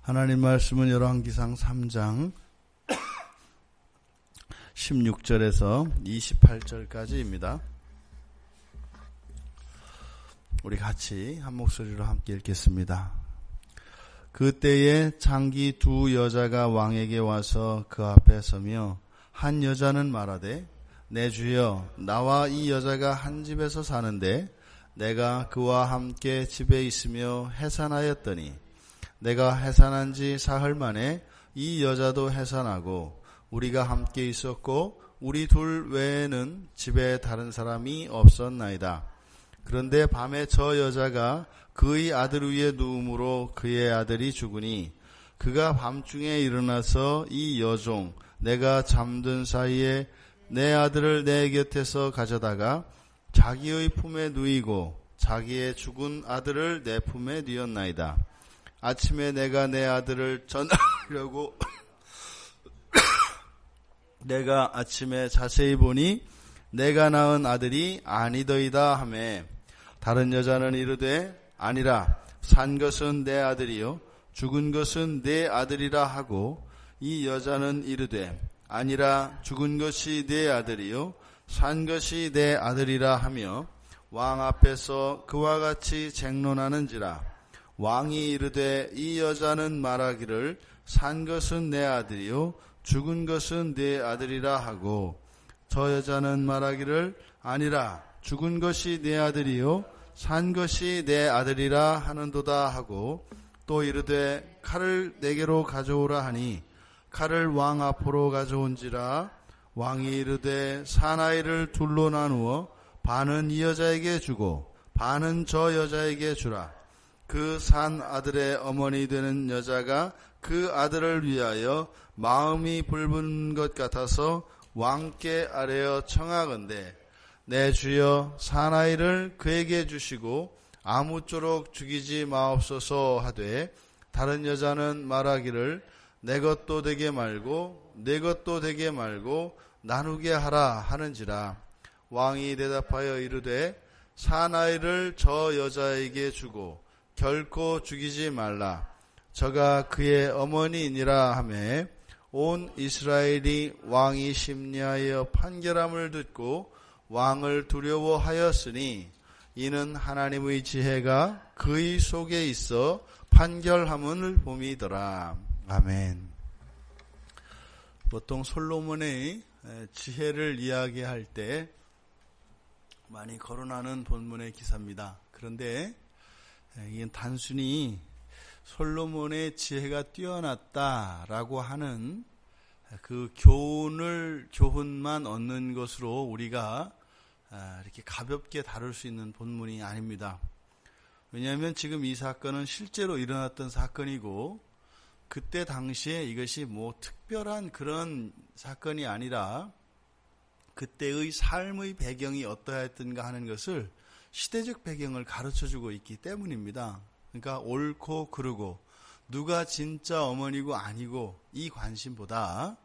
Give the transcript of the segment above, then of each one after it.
하나님 말씀은 열왕기상 3장 16절에서 28절까지입니다. 우리 같이 한 목소리로 함께 읽겠습니다. 그때에 창기 두 여자가 왕에게 와서 그 앞에 서며 한 여자는 말하되 내 주여 나와 이 여자가 한 집에서 사는데 내가 그와 함께 집에 있으며 해산하였더니 내가 해산한 지 사흘 만에 이 여자도 해산하고 우리가 함께 있었고 우리 둘 외에는 집에 다른 사람이 없었나이다. 그런데 밤에 저 여자가 그의 아들 위에 누움으로 그의 아들이 죽으니 그가 밤중에 일어나서 이 여종 내가 잠든 사이에 내 아들을 내 곁에서 가져다가 자기의 품에 누이고 자기의 죽은 아들을 내 품에 뉘었나이다. 아침에 내가 내 아들을 전하려고 내가 아침에 자세히 보니 내가 낳은 아들이 아니더이다 하매 다른 여자는 이르되 아니라 산 것은 내 아들이요 죽은 것은 내 아들이라 하고 이 여자는 이르되 아니라 죽은 것이 내 아들이요 산 것이 내 아들이라 하며 왕 앞에서 그와 같이 쟁론하는지라. 왕이 이르되 이 여자는 말하기를 산 것은 내 아들이요 죽은 것은 내 아들이라 하고 저 여자는 말하기를 아니라 죽은 것이 내 아들이요 산 것이 내 아들이라 하는도다 하고 또 이르되 칼을 내게로 가져오라 하니 칼을 왕 앞으로 가져온지라. 왕이 이르되 사나이를 둘로 나누어 반은 이 여자에게 주고 반은 저 여자에게 주라. 그 산 아들의 어머니 되는 여자가 그 아들을 위하여 마음이 불붙은 것 같아서 왕께 아뢰어 청하건대 내 주여 사나이를 그에게 주시고 아무쪼록 죽이지 마옵소서 하되 다른 여자는 말하기를 내 것도 되게 말고 내 것도 되게 말고 나누게 하라 하는지라. 왕이 대답하여 이르되 사나이를 저 여자에게 주고 결코 죽이지 말라. 저가 그의 어머니니라 하매 온 이스라엘이 왕이 심리하여 판결함을 듣고 왕을 두려워하였으니 이는 하나님의 지혜가 그의 속에 있어 판결함을 봄이더라. 아멘. 보통 솔로몬의 지혜를 이야기할 때 많이 거론하는 본문의 기사입니다. 그런데 이건 단순히 솔로몬의 지혜가 뛰어났다라고 하는 그 교훈만 얻는 것으로 우리가 이렇게 가볍게 다룰 수 있는 본문이 아닙니다. 왜냐하면 지금 이 사건은 실제로 일어났던 사건이고 그때 당시에 이것이 뭐 특별한 그런 사건이 아니라 그때의 삶의 배경이 어떠했던가 하는 것을 시대적 배경을 가르쳐주고 있기 때문입니다. 그러니까 옳고 그르고 누가 진짜 어머니고 아니고 이 관심보다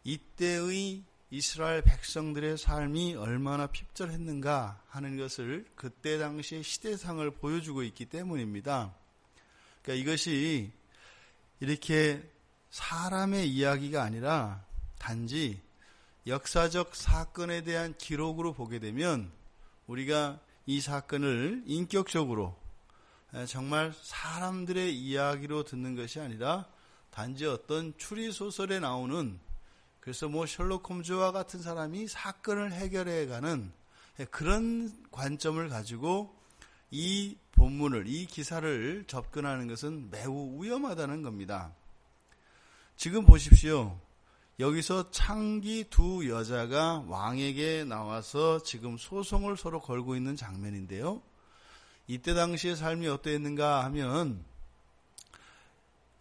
이때의 이스라엘 백성들의 삶이 얼마나 핍절했는가 하는 것을 그때 당시의 시대상을 보여주고 있기 때문입니다. 그러니까 이것이 이렇게 사람의 이야기가 아니라 단지 역사적 사건에 대한 기록으로 보게 되면 우리가 이 사건을 인격적으로 정말 사람들의 이야기로 듣는 것이 아니라 단지 어떤 추리소설에 나오는 그래서 뭐 셜록 홈즈와 같은 사람이 사건을 해결해가는 그런 관점을 가지고 이 본문을, 이 기사를 접근하는 것은 매우 위험하다는 겁니다. 지금 보십시오. 여기서 창기 두 여자가 왕에게 나와서 지금 소송을 서로 걸고 있는 장면인데요. 이때 당시의 삶이 어떠했는가 하면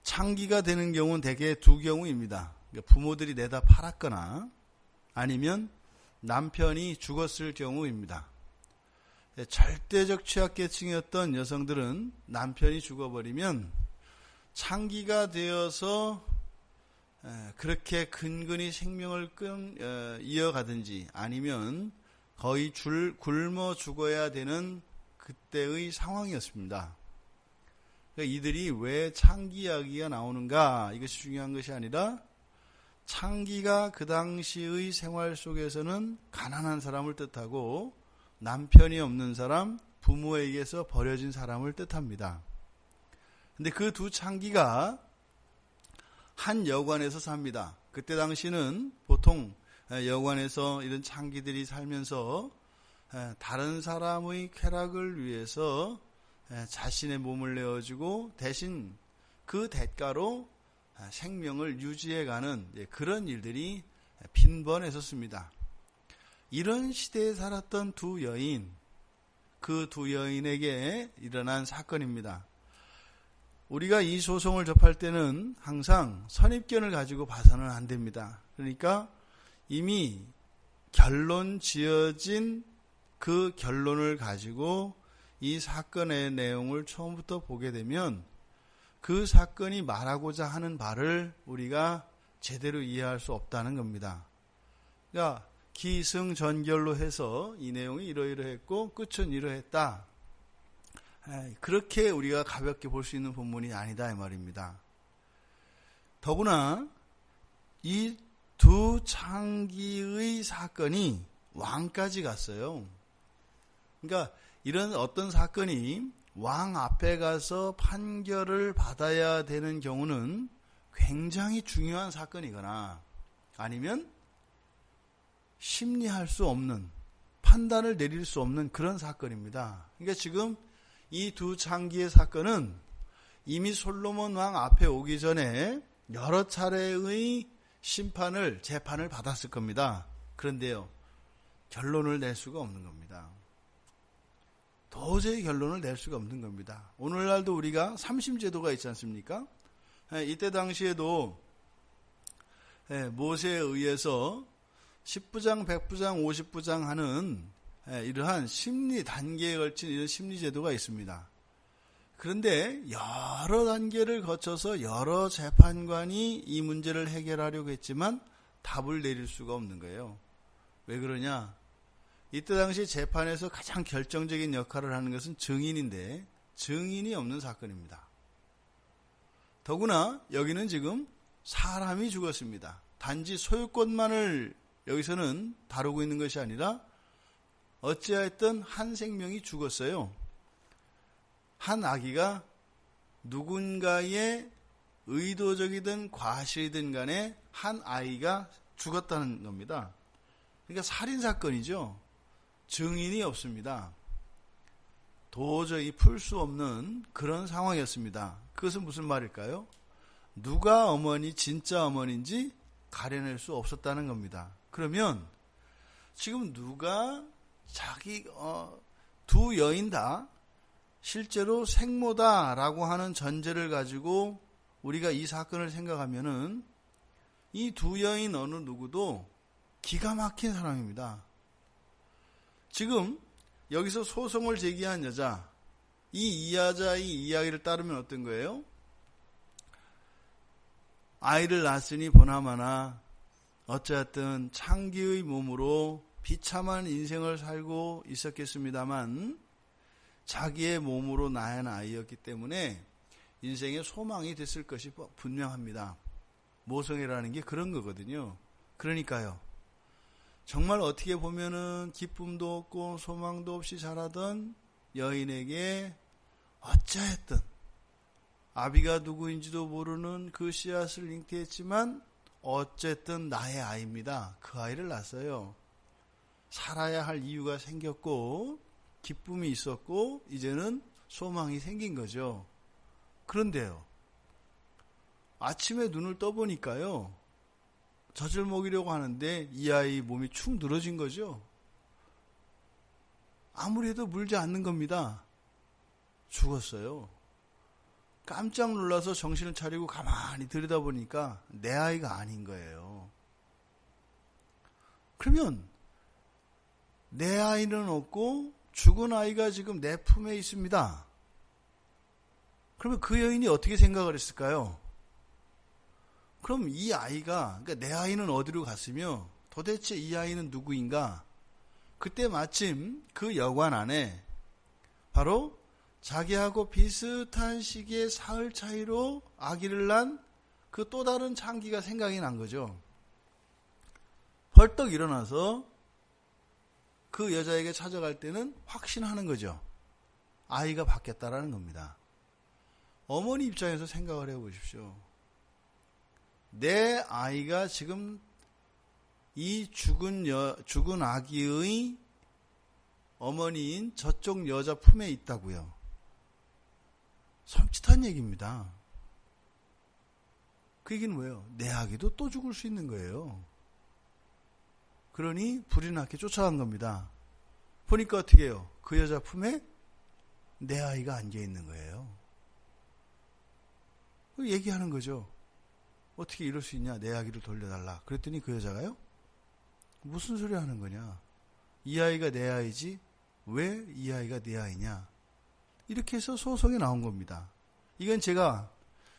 창기가 되는 경우는 대개 두 경우입니다. 부모들이 내다 팔았거나 아니면 남편이 죽었을 경우입니다. 절대적 취약계층이었던 여성들은 남편이 죽어버리면 창기가 되어서 그렇게 근근히 생명을 이어가든지 아니면 거의 굶어 죽어야 되는 그때의 상황이었습니다. 그러니까 이들이 왜 창기 이야기가 나오는가, 이것이 중요한 것이 아니라 창기가 그 당시의 생활 속에서는 가난한 사람을 뜻하고 남편이 없는 사람, 부모에게서 버려진 사람을 뜻합니다. 근데 그 두 창기가 한 여관에서 삽니다. 그때 당시는 보통 여관에서 이런 창기들이 살면서 다른 사람의 쾌락을 위해서 자신의 몸을 내어주고 대신 그 대가로 생명을 유지해가는 그런 일들이 빈번했었습니다. 이런 시대에 살았던 두 여인, 그 두 여인에게 일어난 사건입니다. 우리가 이 소송을 접할 때는 항상 선입견을 가지고 봐서는 안 됩니다. 그러니까 이미 결론 지어진 그 결론을 가지고 이 사건의 내용을 처음부터 보게 되면 그 사건이 말하고자 하는 바를 우리가 제대로 이해할 수 없다는 겁니다. 그러니까 기승전결로 해서 이 내용이 이러이러했고 끝은 이러했다. 그렇게 우리가 가볍게 볼 수 있는 본문이 아니다 이 말입니다. 더구나 이 두 창기의 사건이 왕까지 갔어요. 그러니까 이런 어떤 사건이 왕 앞에 가서 판결을 받아야 되는 경우는 굉장히 중요한 사건이거나 아니면 심리할 수 없는, 판단을 내릴 수 없는 그런 사건입니다. 그러니까 지금 이 두 창기의 사건은 이미 솔로몬 왕 앞에 오기 전에 여러 차례의 재판을 받았을 겁니다. 그런데요, 결론을 낼 수가 없는 겁니다. 도저히 결론을 낼 수가 없는 겁니다. 오늘날도 우리가 삼심제도가 있지 않습니까? 이때 당시에도 모세에 의해서 10부장, 100부장, 50부장 하는 이러한 심리 단계에 걸친 이런 심리제도가 있습니다. 그런데 여러 단계를 거쳐서 여러 재판관이 이 문제를 해결하려고 했지만 답을 내릴 수가 없는 거예요. 왜 그러냐? 이때 당시 재판에서 가장 결정적인 역할을 하는 것은 증인인데 증인이 없는 사건입니다. 더구나 여기는 지금 사람이 죽었습니다. 단지 소유권만을 여기서는 다루고 있는 것이 아니라 어찌하였든 한 생명이 죽었어요. 한 아기가 누군가의 의도적이든 과실이든 간에 한 아이가 죽었다는 겁니다. 그러니까 살인사건이죠. 증인이 없습니다. 도저히 풀 수 없는 그런 상황이었습니다. 그것은 무슨 말일까요? 누가 진짜 어머니인지 가려낼 수 없었다는 겁니다. 그러면 지금 누가 두 여인 다 실제로 생모다라고 하는 전제를 가지고 우리가 이 사건을 생각하면은 이 두 여인 어느 누구도 기가 막힌 사람입니다. 지금 여기서 소송을 제기한 여자, 이 여자의 이야기를 따르면 어떤 거예요? 아이를 낳았으니 보나마나 어쨌든 창기의 몸으로 비참한 인생을 살고 있었겠습니다만 자기의 몸으로 낳은 아이였기 때문에 인생에 소망이 됐을 것이 분명합니다. 모성애라는 게 그런 거거든요. 그러니까요. 정말 어떻게 보면은 기쁨도 없고 소망도 없이 자라던 여인에게 어찌했든 아비가 누구인지도 모르는 그 씨앗을 잉태했지만 어쨌든 나의 아이입니다. 그 아이를 낳았어요. 살아야 할 이유가 생겼고 기쁨이 있었고 이제는 소망이 생긴 거죠. 그런데요, 아침에 눈을 떠보니까요, 젖을 먹이려고 하는데 이 아이 몸이 축 늘어진 거죠. 아무리 해도 물지 않는 겁니다. 죽었어요. 깜짝 놀라서 정신을 차리고 가만히 들여다보니까 내 아이가 아닌 거예요. 그러면 내 아이는 없고 죽은 아이가 지금 내 품에 있습니다. 그러면 그 여인이 어떻게 생각을 했을까요? 그럼 이 아이가, 그러니까 내 아이는 어디로 갔으며 도대체 이 아이는 누구인가? 그때 마침 그 여관 안에 바로 자기하고 비슷한 시기의 사흘 차이로 아기를 낳은 그 또 다른 창기가 생각이 난 거죠. 벌떡 일어나서 그 여자에게 찾아갈 때는 확신하는 거죠. 아이가 바뀌었다라는 겁니다. 어머니 입장에서 생각을 해보십시오. 내 아이가 지금 이 죽은 아기의 어머니인 저쪽 여자 품에 있다고요. 섬찟한 얘기입니다. 그 얘기는 뭐예요? 내 아기도 또 죽을 수 있는 거예요. 그러니 불이 나게 쫓아간 겁니다. 보니까 어떻게 해요? 그 여자 품에 내 아이가 안겨 있는 거예요. 얘기하는 거죠. 어떻게 이럴 수 있냐? 내 아기를 돌려달라. 그랬더니 그 여자가요? 무슨 소리 하는 거냐? 이 아이가 내 아이지 왜 이 아이가 내 아이냐? 이렇게 해서 소송이 나온 겁니다. 이건 제가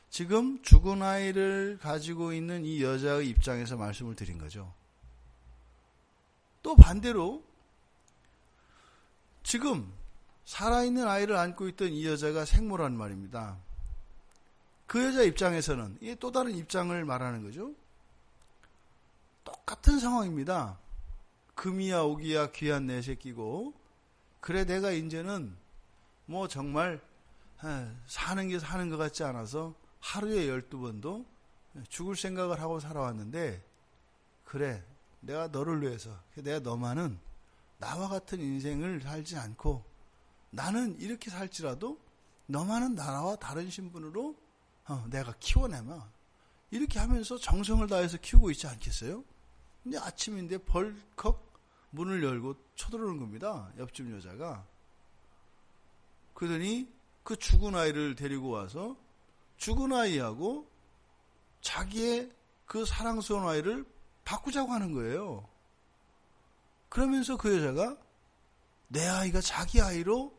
지금 죽은 아이를 가지고 있는 이 여자의 입장에서 말씀을 드린 거죠. 또 반대로 지금 살아있는 아이를 안고 있던 이 여자가 생모란 말입니다. 그 여자 입장에서는 이게 또 다른 입장을 말하는 거죠. 똑같은 상황입니다. 금이야 오기야 귀한 내 새끼고 그래 내가 이제는 뭐 정말 사는 게 사는 것 같지 않아서 하루에 12번도 죽을 생각을 하고 살아왔는데 그래 내가 너를 위해서 내가 너만은 나와 같은 인생을 살지 않고 나는 이렇게 살지라도 너만은 나와 다른 신분으로 내가 키워내마 이렇게 하면서 정성을 다해서 키우고 있지 않겠어요? 근데 아침인데 벌컥 문을 열고 쳐들어오는 겁니다. 옆집 여자가. 그러더니 그 죽은 아이를 데리고 와서 죽은 아이하고 자기의 그 사랑스러운 아이를 바꾸자고 하는 거예요. 그러면서 그 여자가 내 아이가 자기 아이로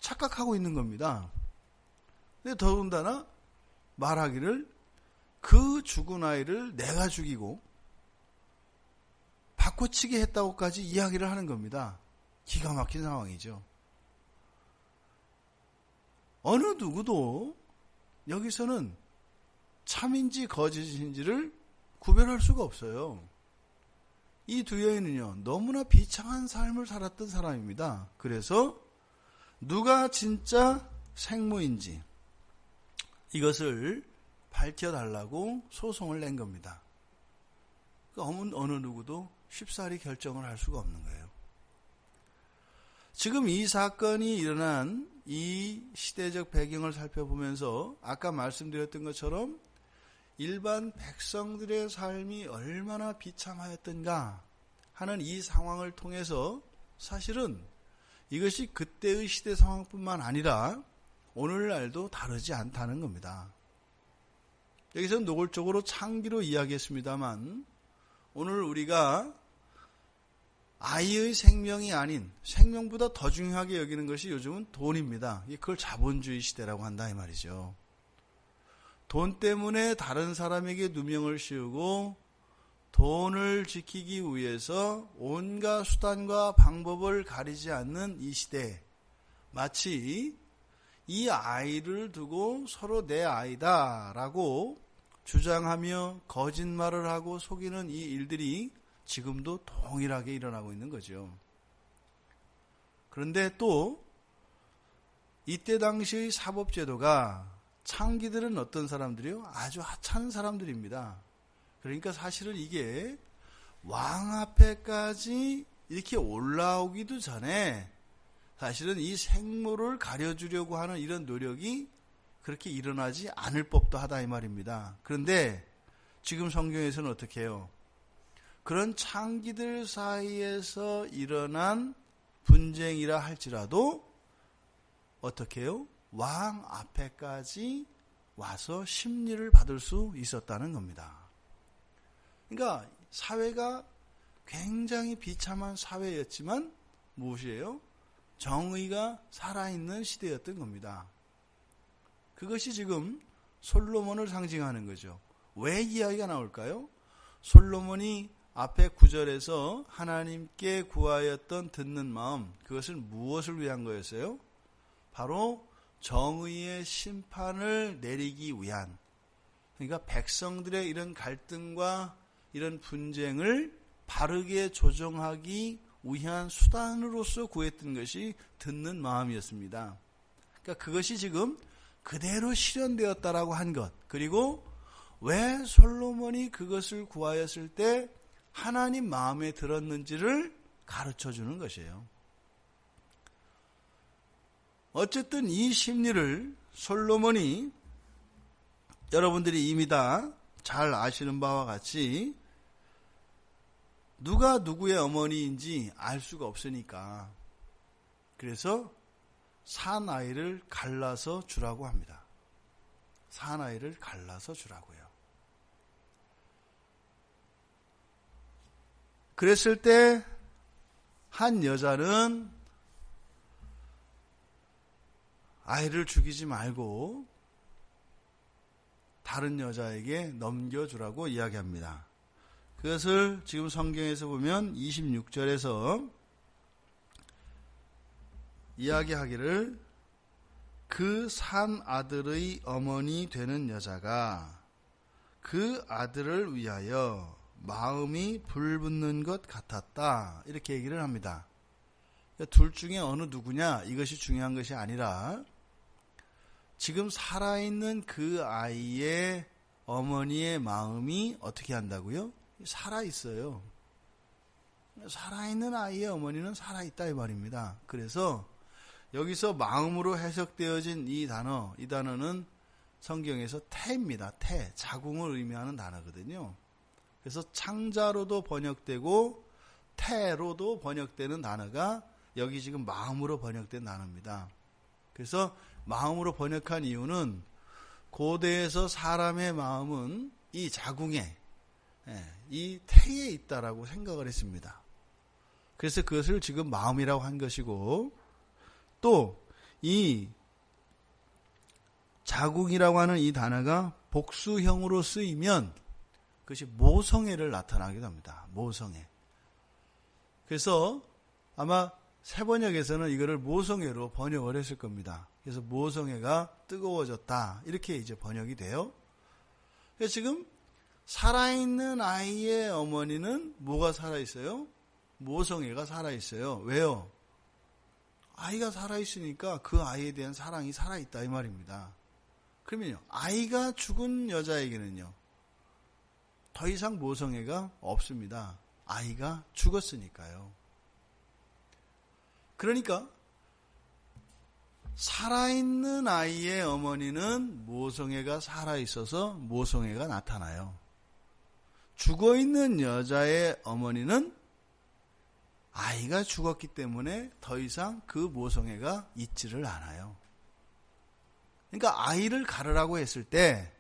착각하고 있는 겁니다. 근데 더군다나 말하기를 그 죽은 아이를 내가 죽이고 바꿔치기 했다고까지 이야기를 하는 겁니다. 기가 막힌 상황이죠. 어느 누구도 여기서는 참인지 거짓인지를 구별할 수가 없어요. 이 두 여인은요, 너무나 비참한 삶을 살았던 사람입니다. 그래서 누가 진짜 생모인지 이것을 밝혀달라고 소송을 낸 겁니다. 어느 누구도 쉽사리 결정을 할 수가 없는 거예요. 지금 이 사건이 일어난 이 시대적 배경을 살펴보면서 아까 말씀드렸던 것처럼 일반 백성들의 삶이 얼마나 비참하였던가 하는 이 상황을 통해서 사실은 이것이 그때의 시대 상황뿐만 아니라 오늘날도 다르지 않다는 겁니다. 여기서 노골적으로 창기로 이야기했습니다만 오늘 우리가 아이의 생명이 아닌 생명보다 더 중요하게 여기는 것이 요즘은 돈입니다. 그걸 자본주의 시대라고 한다 이 말이죠. 돈 때문에 다른 사람에게 누명을 씌우고 돈을 지키기 위해서 온갖 수단과 방법을 가리지 않는 이 시대, 마치 이 아이를 두고 서로 내 아이다라고 주장하며 거짓말을 하고 속이는 이 일들이 지금도 동일하게 일어나고 있는 거죠. 그런데 또 이때 당시의 사법제도가 창기들은 어떤 사람들이요? 아주 하찮은 사람들입니다. 그러니까 사실은 이게 왕 앞에까지 이렇게 올라오기도 전에 사실은 이 생모를 가려주려고 하는 이런 노력이 그렇게 일어나지 않을 법도 하다 이 말입니다. 그런데 지금 성경에서는 어떻게 해요? 그런 창기들 사이에서 일어난 분쟁이라 할지라도 어떻게 해요? 왕 앞에까지 와서 심리를 받을 수 있었다는 겁니다. 그러니까 사회가 굉장히 비참한 사회였지만 무엇이에요? 정의가 살아있는 시대였던 겁니다. 그것이 지금 솔로몬을 상징하는 거죠. 왜 이야기가 나올까요? 솔로몬이 앞에 9절에서 하나님께 구하였던 듣는 마음, 그것은 무엇을 위한 거였어요? 바로 정의의 심판을 내리기 위한, 그러니까 백성들의 이런 갈등과 이런 분쟁을 바르게 조정하기 위한 수단으로서 구했던 것이 듣는 마음이었습니다. 그러니까 그것이 지금 그대로 실현되었다라고 한 것, 그리고 왜 솔로몬이 그것을 구하였을 때 하나님 마음에 들었는지를 가르쳐 주는 것이에요. 어쨌든 이 심리를 솔로몬이 여러분들이 이미 다 잘 아시는 바와 같이 누가 누구의 어머니인지 알 수가 없으니까 그래서 사나이를 갈라서 주라고 합니다. 사나이를 갈라서 주라고요. 그랬을 때 한 여자는 아이를 죽이지 말고 다른 여자에게 넘겨주라고 이야기합니다. 그것을 지금 성경에서 보면 26절에서 이야기하기를 그 산 아들의 어머니 되는 여자가 그 아들을 위하여 마음이 불붙는 것 같았다. 이렇게 얘기를 합니다. 둘 중에 어느 누구냐 이것이 중요한 것이 아니라 지금 살아있는 그 아이의 어머니의 마음이 어떻게 한다고요? 살아있어요. 살아있는 아이의 어머니는 살아있다 이 말입니다. 그래서 여기서 마음으로 해석되어진 이 단어는 성경에서 태입니다. 태, 자궁을 의미하는 단어거든요. 그래서 창자로도 번역되고 태로도 번역되는 단어가 여기 지금 마음으로 번역된 단어입니다. 그래서 마음으로 번역한 이유는 고대에서 사람의 마음은 이 자궁에, 이 태에 있다라고 생각을 했습니다. 그래서 그것을 지금 마음이라고 한 것이고, 또 이 자궁이라고 하는 이 단어가 복수형으로 쓰이면 그것이 모성애를 나타나기도 합니다. 모성애. 그래서 아마 세번역에서는 이거를 모성애로 번역을 했을 겁니다. 그래서 모성애가 뜨거워졌다. 이렇게 이제 번역이 돼요. 그래서 지금 살아있는 아이의 어머니는 뭐가 살아있어요? 모성애가 살아있어요. 왜요? 아이가 살아있으니까 그 아이에 대한 사랑이 살아있다 이 말입니다. 그러면요, 아이가 죽은 여자에게는요, 더 이상 모성애가 없습니다. 아이가 죽었으니까요. 그러니까 살아있는 아이의 어머니는 모성애가 살아있어서 모성애가 나타나요. 죽어있는 여자의 어머니는 아이가 죽었기 때문에 더 이상 그 모성애가 있지를 않아요. 그러니까 아이를 가르라고 했을 때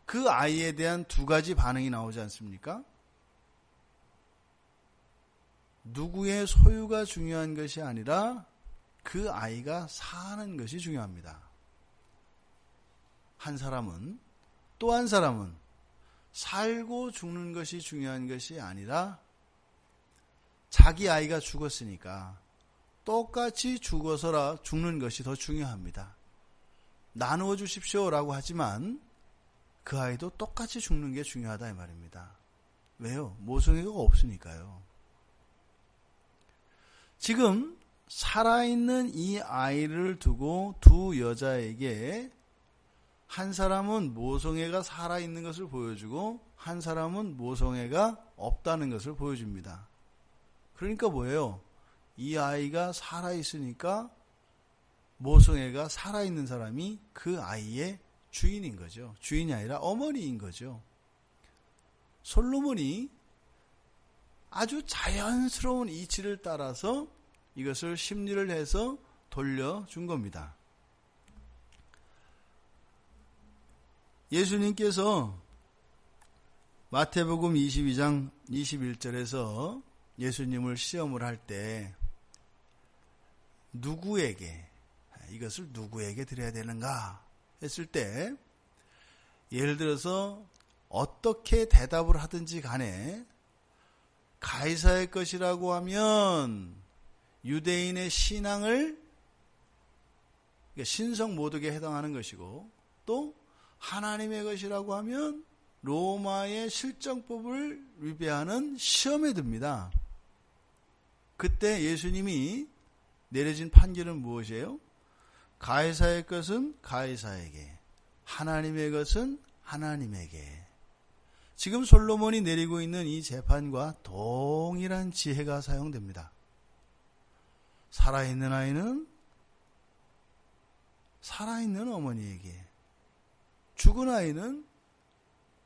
그 아이에 대한 두 가지 반응이 나오지 않습니까? 누구의 소유가 중요한 것이 아니라 그 아이가 사는 것이 중요합니다. 한 사람은, 또 한 사람은 살고 죽는 것이 중요한 것이 아니라 자기 아이가 죽었으니까 똑같이 죽어서라 죽는 것이 더 중요합니다. 나누어 주십시오라고 하지만 그 아이도 똑같이 죽는 게 중요하다 이 말입니다. 왜요? 모성애가 없으니까요. 지금 살아있는 이 아이를 두고 두 여자에게 한 사람은 모성애가 살아있는 것을 보여주고 한 사람은 모성애가 없다는 것을 보여줍니다. 그러니까 뭐예요? 이 아이가 살아있으니까 모성애가 살아있는 사람이 그 아이의 주인인 거죠. 주인이 아니라 어머니인 거죠. 솔로몬이 아주 자연스러운 이치를 따라서 이것을 심리를 해서 돌려준 겁니다. 예수님께서 마태복음 22장 21절에서 예수님을 시험을 할 때 이것을 누구에게 드려야 되는가 했을 때 예를 들어서 어떻게 대답을 하든지 간에 가이사의 것이라고 하면 유대인의 신앙을 그러니까 신성 모독에 해당하는 것이고, 또 하나님의 것이라고 하면 로마의 실정법을 위배하는 시험에 듭니다. 그때 예수님이 내려진 판결은 무엇이에요? 가이사의 것은 가이사에게, 하나님의 것은 하나님에게. 지금 솔로몬이 내리고 있는 이 재판과 동일한 지혜가 사용됩니다. 살아있는 아이는 살아있는 어머니에게, 죽은 아이는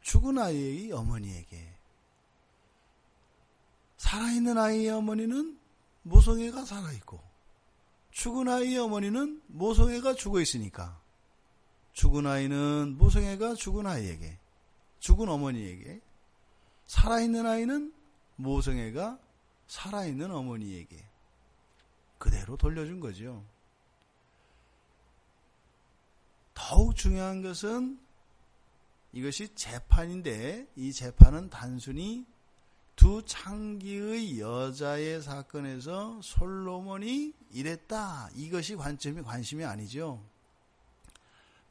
죽은 아이의 어머니에게. 살아있는 아이의 어머니는 모성애가 살아있고, 죽은 아이의 어머니는 모성애가 죽어 있으니까 죽은 아이는 모성애가 죽은 아이에게, 죽은 어머니에게, 살아있는 아이는 모성애가 살아있는 어머니에게 그대로 돌려준 거죠. 더욱 중요한 것은 이것이 재판인데, 이 재판은 단순히 두 창기의 여자의 사건에서 솔로몬이 이랬다, 이것이 관심이 아니죠.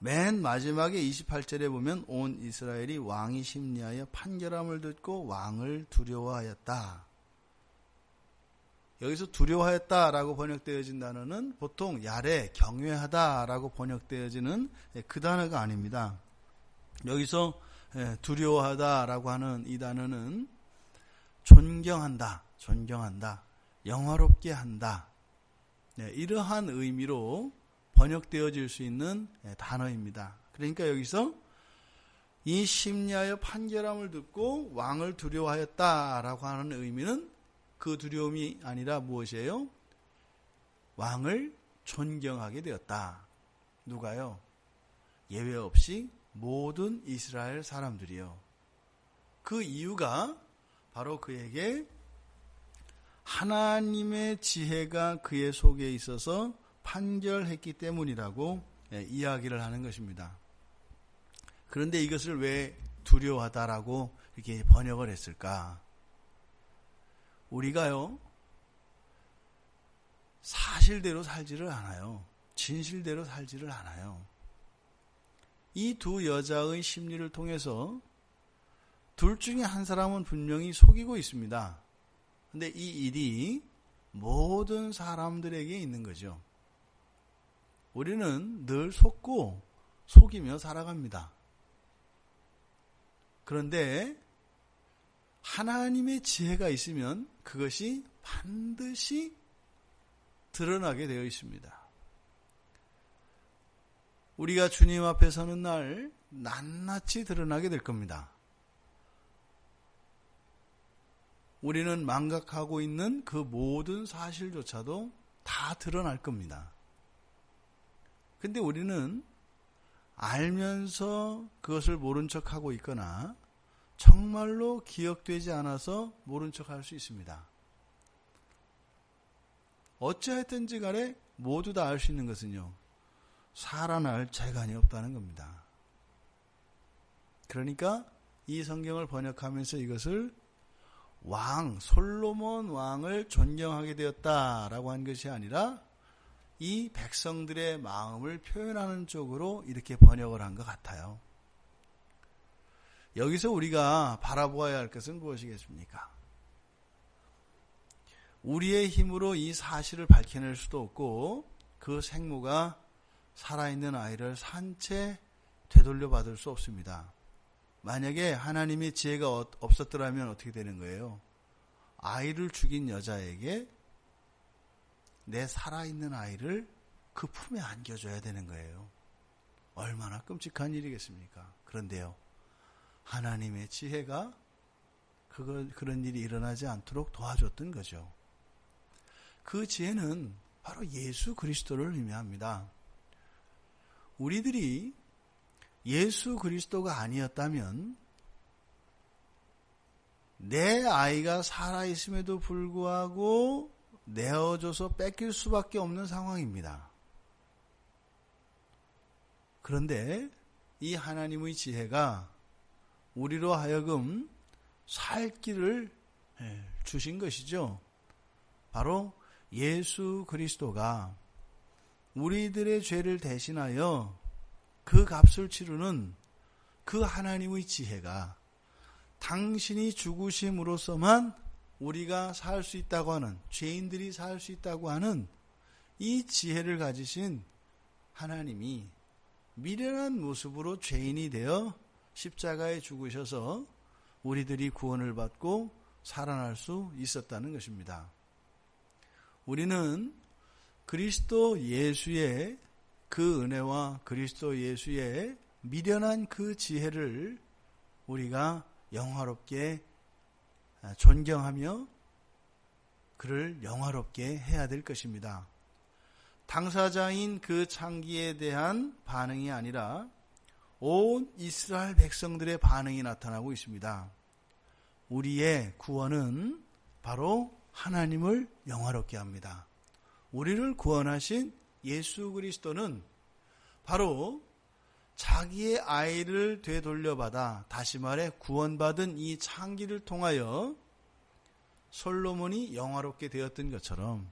맨 마지막에 28절에 보면 온 이스라엘이 왕이 심리하여 판결함을 듣고 왕을 두려워하였다. 여기서 두려워하였다라고 번역되어진 단어는 보통 야레, 경외하다라고 번역되어지는 그 단어가 아닙니다. 여기서 두려워하다라고 하는 이 단어는 존경한다, 영화롭게 한다, 이러한 의미로 번역되어질 수 있는 단어입니다. 그러니까 여기서 이 심리하여 판결함을 듣고 왕을 두려워하였다라고 하는 의미는 그 두려움이 아니라 무엇이에요? 왕을 존경하게 되었다. 누가요? 예외 없이 모든 이스라엘 사람들이요. 그 이유가 바로 그에게 하나님의 지혜가 그의 속에 있어서 판결했기 때문이라고 이야기를 하는 것입니다. 그런데 이것을 왜 두려워하다라고 이렇게 번역을 했을까? 우리가요, 사실대로 살지를 않아요. 진실대로 살지를 않아요. 이 두 여자의 심리를 통해서 둘 중에 한 사람은 분명히 속이고 있습니다. 근데 이 일이 모든 사람들에게 있는 거죠. 우리는 늘 속고 속이며 살아갑니다. 그런데 하나님의 지혜가 있으면 그것이 반드시 드러나게 되어 있습니다. 우리가 주님 앞에 서는 날 낱낱이 드러나게 될 겁니다. 우리는 망각하고 있는 그 모든 사실조차도 다 드러날 겁니다. 근데 우리는 알면서 그것을 모른 척하고 있거나 정말로 기억되지 않아서 모른 척할 수 있습니다. 어찌하였든지 간에 모두 다 알 수 있는 것은요, 살아날 재간이 없다는 겁니다. 그러니까 이 성경을 번역하면서 이것을 솔로몬 왕을 존경하게 되었다라고 한 것이 아니라 이 백성들의 마음을 표현하는 쪽으로 이렇게 번역을 한 것 같아요. 여기서 우리가 바라보아야 할 것은 무엇이겠습니까? 우리의 힘으로 이 사실을 밝혀낼 수도 없고, 그 생모가 살아있는 아이를 산 채 되돌려 받을 수 없습니다. 만약에 하나님의 지혜가 없었더라면 어떻게 되는 거예요? 아이를 죽인 여자에게 내 살아있는 아이를 그 품에 안겨줘야 되는 거예요. 얼마나 끔찍한 일이겠습니까? 그런데요, 하나님의 지혜가 그런 일이 일어나지 않도록 도와줬던 거죠. 그 지혜는 바로 예수 그리스도를 의미합니다. 우리들이 예수 그리스도가 아니었다면 내 아이가 살아있음에도 불구하고 내어줘서 뺏길 수밖에 없는 상황입니다. 그런데 이 하나님의 지혜가 우리로 하여금 살 길을 주신 것이죠. 바로 예수 그리스도가 우리들의 죄를 대신하여 그 값을 치르는 그 하나님의 지혜가 당신이 죽으심으로써만 우리가 살 수 있다고 하는, 죄인들이 살 수 있다고 하는 이 지혜를 가지신 하나님이 미련한 모습으로 죄인이 되어 십자가에 죽으셔서 우리들이 구원을 받고 살아날 수 있었다는 것입니다. 우리는 그리스도 예수의 그 은혜와 그리스도 예수의 미련한 그 지혜를 우리가 영화롭게 존경하며 그를 영화롭게 해야 될 것입니다. 당사자인 그 창기에 대한 반응이 아니라 온 이스라엘 백성들의 반응이 나타나고 있습니다. 우리의 구원은 바로 하나님을 영화롭게 합니다. 우리를 구원하신 예수 그리스도는 바로 자기의 아이를 되돌려받아, 다시 말해 구원받은 이 창기를 통하여 솔로몬이 영화롭게 되었던 것처럼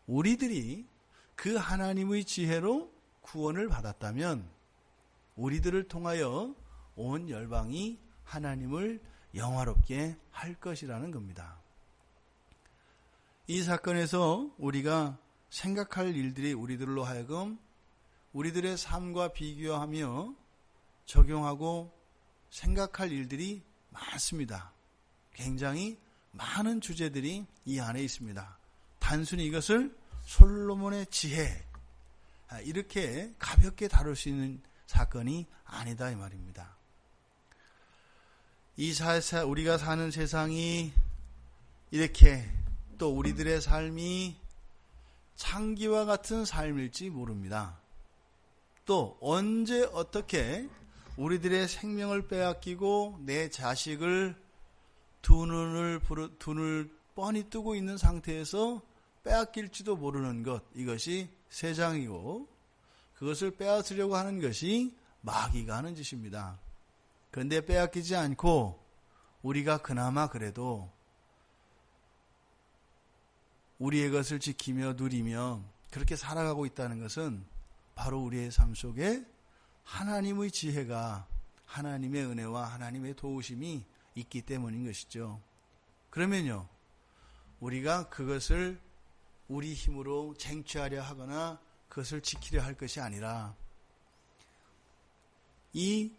우리들이 그 하나님의 지혜로 구원을 받았다면 우리들을 통하여 온 열방이 하나님을 영화롭게 할 것이라는 겁니다. 이 사건에서 우리가 생각할 일들이 우리들로 하여금 우리들의 삶과 비교하며 적용하고 생각할 일들이 많습니다. 굉장히 많은 주제들이 이 안에 있습니다. 단순히 이것을 솔로몬의 지혜, 이렇게 가볍게 다룰 수 있는 사건이 아니다 이 말입니다. 우리가 사는 세상이 이렇게 또 우리들의 삶이 창기와 같은 삶일지 모릅니다. 또 언제 어떻게 우리들의 생명을 빼앗기고 내 자식을 두 눈을 뻔히 뜨고 있는 상태에서 빼앗길지도 모르는 것, 이것이 세상이고 그것을 빼앗으려고 하는 것이 마귀가 하는 짓입니다. 그런데 빼앗기지 않고 우리가 그나마 그래도 우리의 것을 지키며 누리며 그렇게 살아가고 있다는 것은 바로 우리의 삶 속에 하나님의 지혜가, 하나님의 은혜와 하나님의 도우심이 있기 때문인 것이죠. 그러면요, 우리가 그것을 우리 힘으로 쟁취하려 하거나 그것을 지키려 할 것이 아니라 이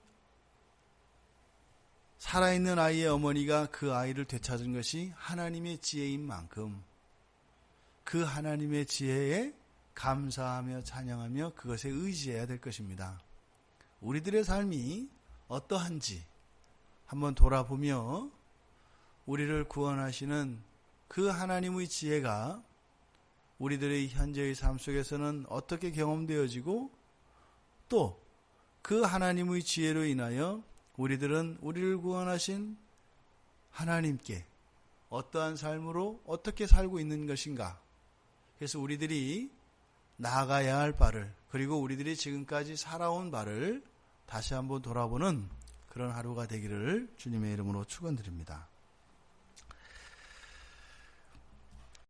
살아있는 아이의 어머니가 그 아이를 되찾은 것이 하나님의 지혜인 만큼 그 하나님의 지혜에 감사하며 찬양하며 그것에 의지해야 될 것입니다. 우리들의 삶이 어떠한지 한번 돌아보며 우리를 구원하시는 그 하나님의 지혜가 우리들의 현재의 삶 속에서는 어떻게 경험되어지고 또 그 하나님의 지혜로 인하여 우리들은 우리를 구원하신 하나님께 어떠한 삶으로 어떻게 살고 있는 것인가. 그래서 우리들이 나아가야 할 바를, 그리고 우리들이 지금까지 살아온 바를 다시 한번 돌아보는 그런 하루가 되기를 주님의 이름으로 축원드립니다.